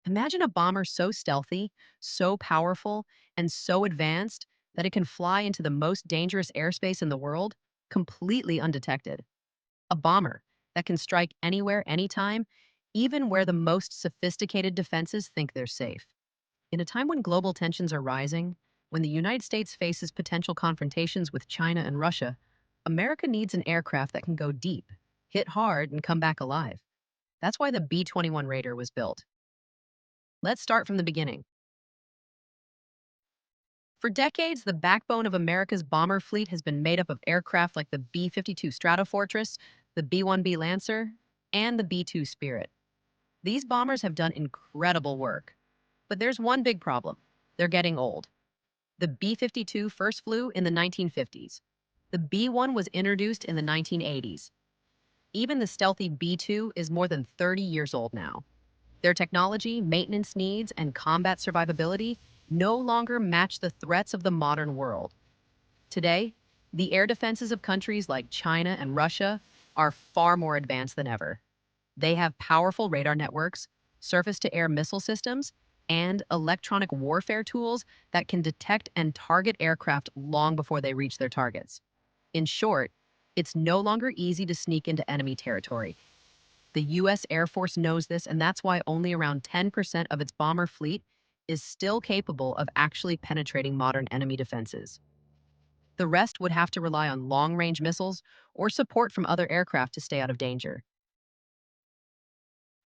Imagine a bomber so stealthy, so powerful, and so advanced that it can fly into the most dangerous airspace in the world completely undetected. A bomber that can strike anywhere, anytime, even where the most sophisticated defenses think they're safe. In a time when global tensions are rising, when the United States faces potential confrontations with China and Russia, America needs an aircraft that can go deep, hit hard, and come back alive. That's why the B-21 Raider was built. Let's start from the beginning. For decades, the backbone of America's bomber fleet has been made up of aircraft like the B-52 Stratofortress, the B-1B Lancer, and the B-2 Spirit. These bombers have done incredible work. But there's one big problem. They're getting old. The B-52 first flew in the 1950s. The B-1 was introduced in the 1980s. Even the stealthy B-2 is more than 30 years old now. Their technology, maintenance needs, and combat survivability no longer match the threats of the modern world. Today, the air defenses of countries like China and Russia are far more advanced than ever. They have powerful radar networks, surface-to-air missile systems, and electronic warfare tools that can detect and target aircraft long before they reach their targets. In short, it's no longer easy to sneak into enemy territory. The U.S. Air Force knows this, and that's why only around 10% of its bomber fleet is still capable of actually penetrating modern enemy defenses. The rest would have to rely on long-range missiles or support from other aircraft to stay out of danger.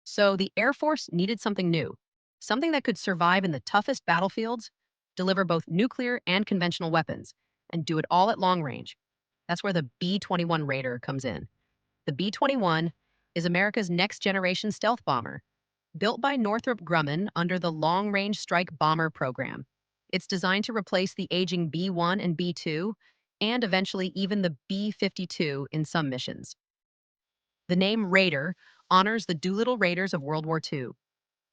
So the Air Force needed something new, something that could survive in the toughest battlefields, deliver both nuclear and conventional weapons, and do it all at long range. That's where the B-21 Raider comes in. The B-21 is America's next-generation stealth bomber, built by Northrop Grumman under the Long Range Strike Bomber program. It's designed to replace the aging B-1 and B-2, and eventually even the B-52 in some missions. The name Raider honors the Doolittle Raiders of World War II,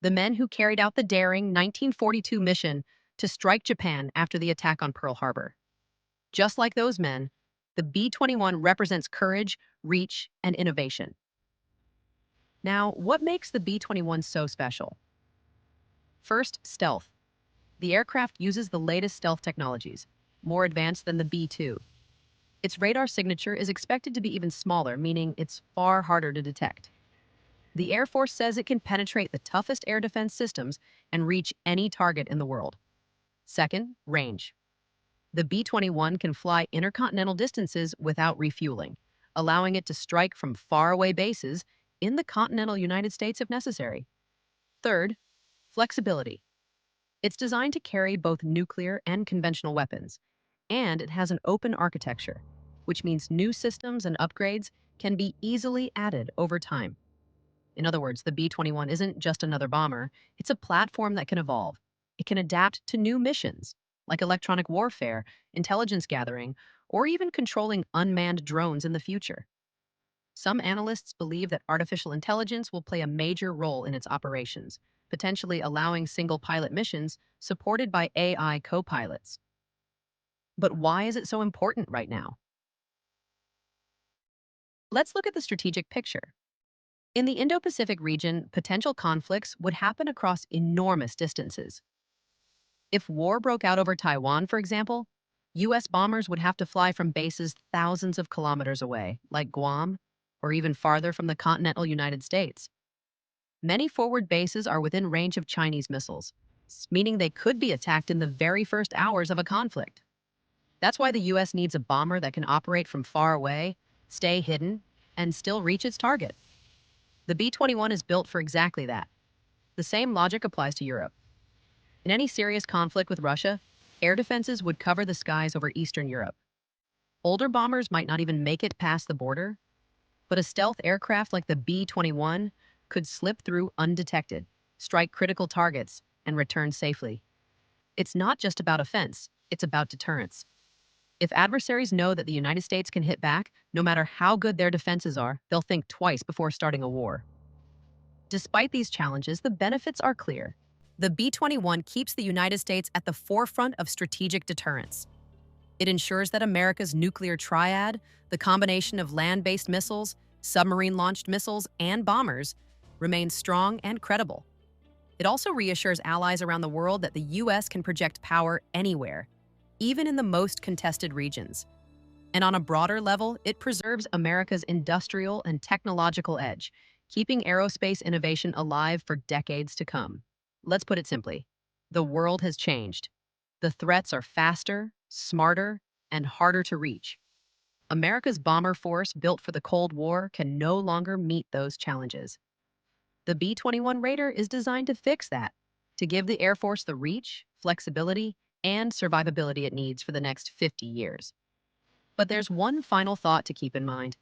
the men who carried out the daring 1942 mission to strike Japan after the attack on Pearl Harbor. Just like those men, the B-21 represents courage, reach, and innovation. Now, what makes the B-21 so special? First, stealth. The aircraft uses the latest stealth technologies, more advanced than the B-2. Its radar signature is expected to be even smaller, meaning it's far harder to detect. The Air Force says it can penetrate the toughest air defense systems and reach any target in the world. Second, range. The B-21 can fly intercontinental distances without refueling, allowing it to strike from faraway bases in the continental United States if necessary. Third, flexibility. It's designed to carry both nuclear and conventional weapons, and it has an open architecture, which means new systems and upgrades can be easily added over time. In other words, the B-21 isn't just another bomber, it's a platform that can evolve. It can adapt to new missions, like electronic warfare, intelligence gathering, or even controlling unmanned drones in the future. Some analysts believe that artificial intelligence will play a major role in its operations, potentially allowing single-pilot missions supported by AI co-pilots. But why is it so important right now? Let's look at the strategic picture. In the Indo-Pacific region, potential conflicts would happen across enormous distances. If war broke out over Taiwan, for example, U.S. bombers would have to fly from bases thousands of kilometers away, like Guam, or even farther from the continental United States. Many forward bases are within range of Chinese missiles, meaning they could be attacked in the very first hours of a conflict. That's why the U.S. needs a bomber that can operate from far away, stay hidden, and still reach its target. The B-21 is built for exactly that. The same logic applies to Europe. In any serious conflict with Russia, air defenses would cover the skies over Eastern Europe. Older bombers might not even make it past the border, but a stealth aircraft like the B-21 could slip through undetected, strike critical targets, and return safely. It's not just about offense, it's about deterrence. If adversaries know that the United States can hit back, no matter how good their defenses are, they'll think twice before starting a war. Despite these challenges, the benefits are clear. The B-21 keeps the United States at the forefront of strategic deterrence. It ensures that America's nuclear triad, the combination of land-based missiles, submarine-launched missiles, and bombers, remains strong and credible. It also reassures allies around the world that the U.S. can project power anywhere, even in the most contested regions. And on a broader level, it preserves America's industrial and technological edge, keeping aerospace innovation alive for decades to come. Let's put it simply, the world has changed. The threats are faster, smarter, and harder to reach. America's bomber force, built for the Cold War, can no longer meet those challenges. The B-21 Raider is designed to fix that, to give the Air Force the reach, flexibility, and survivability it needs for the next 50 years. But there's one final thought to keep in mind.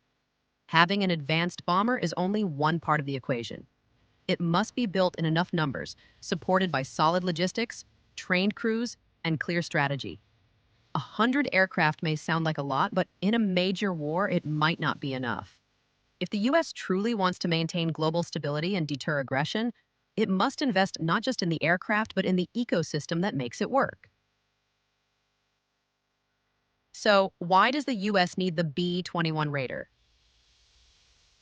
Having an advanced bomber is only one part of the equation. It must be built in enough numbers, supported by solid logistics, trained crews, and clear strategy. 100 aircraft may sound like a lot, but in a major war, it might not be enough. If the U.S. truly wants to maintain global stability and deter aggression, it must invest not just in the aircraft, but in the ecosystem that makes it work. So, why does the U.S. need the B-21 Raider?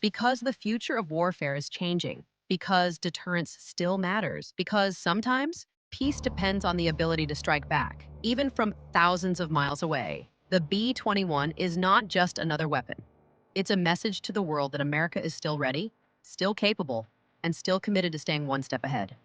Because the future of warfare is changing, because deterrence still matters, because sometimes peace depends on the ability to strike back, even from thousands of miles away. The B-21 is not just another weapon. It's a message to the world that America is still ready, still capable, and still committed to staying one step ahead.